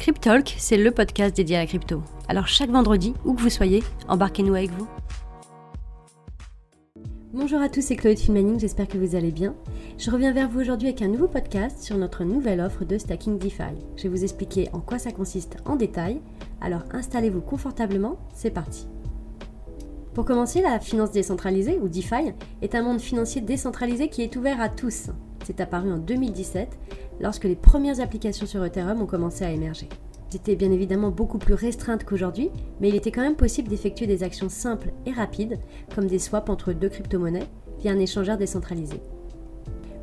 Cryptalk, c'est le podcast dédié à la crypto. Alors chaque vendredi, où que vous soyez, embarquez-nous avec vous. Bonjour à tous, c'est Chloé de Filmaning, j'espère que vous allez bien. Je reviens vers vous aujourd'hui avec un nouveau podcast sur notre nouvelle offre de Stacking DeFi. Je vais vous expliquer en quoi ça consiste en détail, alors installez-vous confortablement, c'est parti. Pour commencer, la finance décentralisée, ou DeFi, est un monde financier décentralisé qui est ouvert à tous. C'est apparu en 2017, lorsque les premières applications sur Ethereum ont commencé à émerger. C'était bien évidemment beaucoup plus restreinte qu'aujourd'hui, mais il était quand même possible d'effectuer des actions simples et rapides, comme des swaps entre deux crypto-monnaies, via un échangeur décentralisé.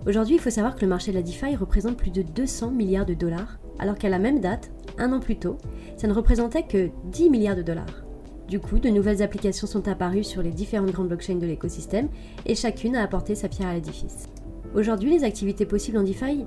Aujourd'hui, il faut savoir que le marché de la DeFi représente plus de 200 milliards de dollars, alors qu'à la même date, un an plus tôt, ça ne représentait que 10 milliards de dollars. Du coup, de nouvelles applications sont apparues sur les différentes grandes blockchains de l'écosystème, et chacune a apporté sa pierre à l'édifice. Aujourd'hui, les activités possibles en DeFi,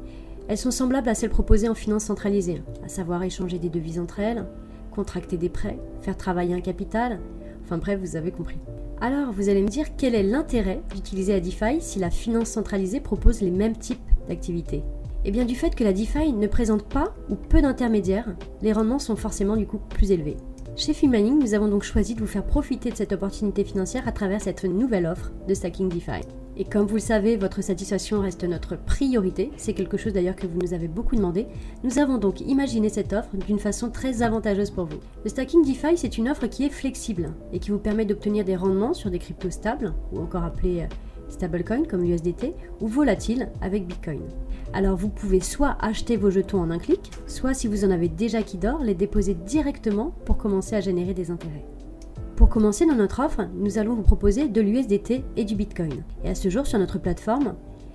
elles sont semblables à celles proposées en finance centralisée, à savoir échanger des devises entre elles, contracter des prêts, faire travailler un capital, enfin bref, vous avez compris. Alors, vous allez me dire quel est l'intérêt d'utiliser la DeFi si la finance centralisée propose les mêmes types d'activités ? Eh bien, du fait que la DeFi ne présente pas ou peu d'intermédiaires, les rendements sont forcément du coup plus élevés. Chez Filmaning, nous avons donc choisi de vous faire profiter de cette opportunité financière à travers cette nouvelle offre de Stacking DeFi. Et comme vous le savez, votre satisfaction reste notre priorité, c'est quelque chose d'ailleurs que vous nous avez beaucoup demandé. Nous avons donc imaginé cette offre d'une façon très avantageuse pour vous. Le Stacking DeFi, c'est une offre qui est flexible et qui vous permet d'obtenir des rendements sur des cryptos stables, ou encore appelés stablecoin comme l'USDT, ou volatiles avec Bitcoin. Alors vous pouvez soit acheter vos jetons en un clic, soit si vous en avez déjà qui dort, les déposer directement pour commencer à générer des intérêts. Pour commencer dans notre offre, nous allons vous proposer de l'USDT et du Bitcoin. Et à ce jour, sur notre plateforme,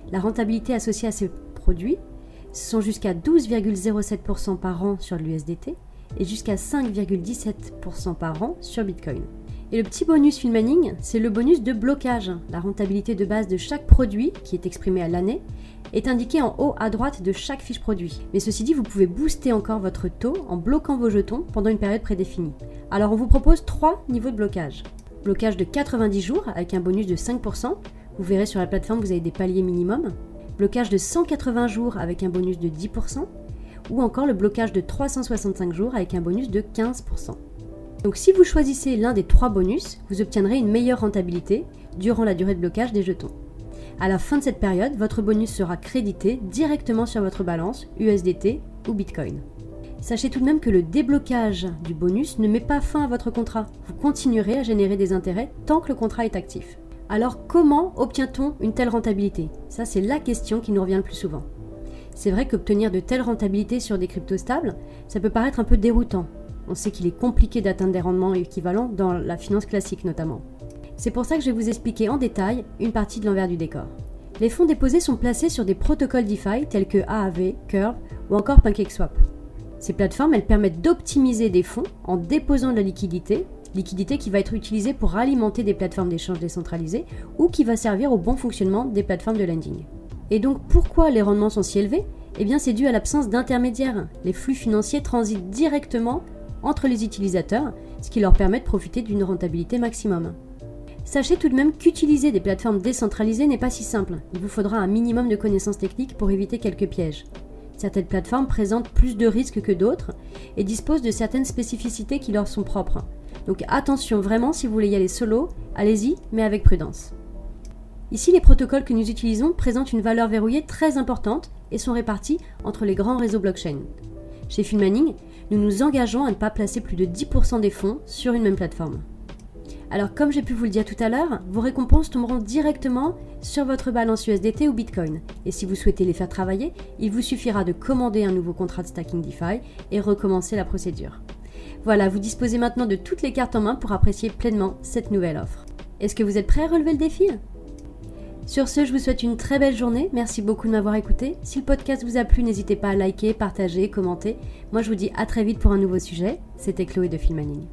la rentabilité associée à ces produits sont jusqu'à 12,07% par an sur l'USDT et jusqu'à 5,17% par an sur Bitcoin. Et le petit bonus Filmaning, c'est le bonus de blocage. La rentabilité de base de chaque produit, qui est exprimée à l'année, est indiquée en haut à droite de chaque fiche produit. Mais ceci dit, vous pouvez booster encore votre taux en bloquant vos jetons pendant une période prédéfinie. Alors on vous propose 3 niveaux de blocage. Blocage de 90 jours avec un bonus de 5%. Vous verrez sur la plateforme, vous avez des paliers minimum. Blocage de 180 jours avec un bonus de 10%. Ou encore le blocage de 365 jours avec un bonus de 15%. Donc si vous choisissez l'un des 3 bonus, vous obtiendrez une meilleure rentabilité durant la durée de blocage des jetons. À la fin de cette période, votre bonus sera crédité directement sur votre balance USDT ou Bitcoin. Sachez tout de même que le déblocage du bonus ne met pas fin à votre contrat. Vous continuerez à générer des intérêts tant que le contrat est actif. Alors comment obtient-on une telle rentabilité ? Ça, c'est la question qui nous revient le plus souvent. C'est vrai qu'obtenir de telles rentabilités sur des cryptos stables, ça peut paraître un peu déroutant. On sait qu'il est compliqué d'atteindre des rendements équivalents dans la finance classique notamment. C'est pour ça que je vais vous expliquer en détail une partie de l'envers du décor. Les fonds déposés sont placés sur des protocoles DeFi tels que Aave, Curve ou encore PancakeSwap. Ces plateformes, elles permettent d'optimiser des fonds en déposant de la liquidité qui va être utilisée pour alimenter des plateformes d'échange décentralisées ou qui va servir au bon fonctionnement des plateformes de lending. Et donc pourquoi les rendements sont si élevés ? Eh bien c'est dû à l'absence d'intermédiaires. Les flux financiers transitent directement entre les utilisateurs, ce qui leur permet de profiter d'une rentabilité maximum. Sachez tout de même qu'utiliser des plateformes décentralisées n'est pas si simple. Il vous faudra un minimum de connaissances techniques pour éviter quelques pièges. Certaines plateformes présentent plus de risques que d'autres et disposent de certaines spécificités qui leur sont propres. Donc attention vraiment, si vous voulez y aller solo, allez-y, mais avec prudence. Ici, les protocoles que nous utilisons présentent une valeur verrouillée très importante et sont répartis entre les grands réseaux blockchain. Chez Filmaning, nous nous engageons à ne pas placer plus de 10% des fonds sur une même plateforme. Alors comme j'ai pu vous le dire tout à l'heure, vos récompenses tomberont directement sur votre balance USDT ou Bitcoin. Et si vous souhaitez les faire travailler, il vous suffira de commander un nouveau contrat de Stacking DeFi et recommencer la procédure. Voilà, vous disposez maintenant de toutes les cartes en main pour apprécier pleinement cette nouvelle offre. Est-ce que vous êtes prêts à relever le défi ? Sur ce, je vous souhaite une très belle journée. Merci beaucoup de m'avoir écouté. Si le podcast vous a plu, n'hésitez pas à liker, partager, commenter. Moi, je vous dis à très vite pour un nouveau sujet. C'était Chloé de Filmaning.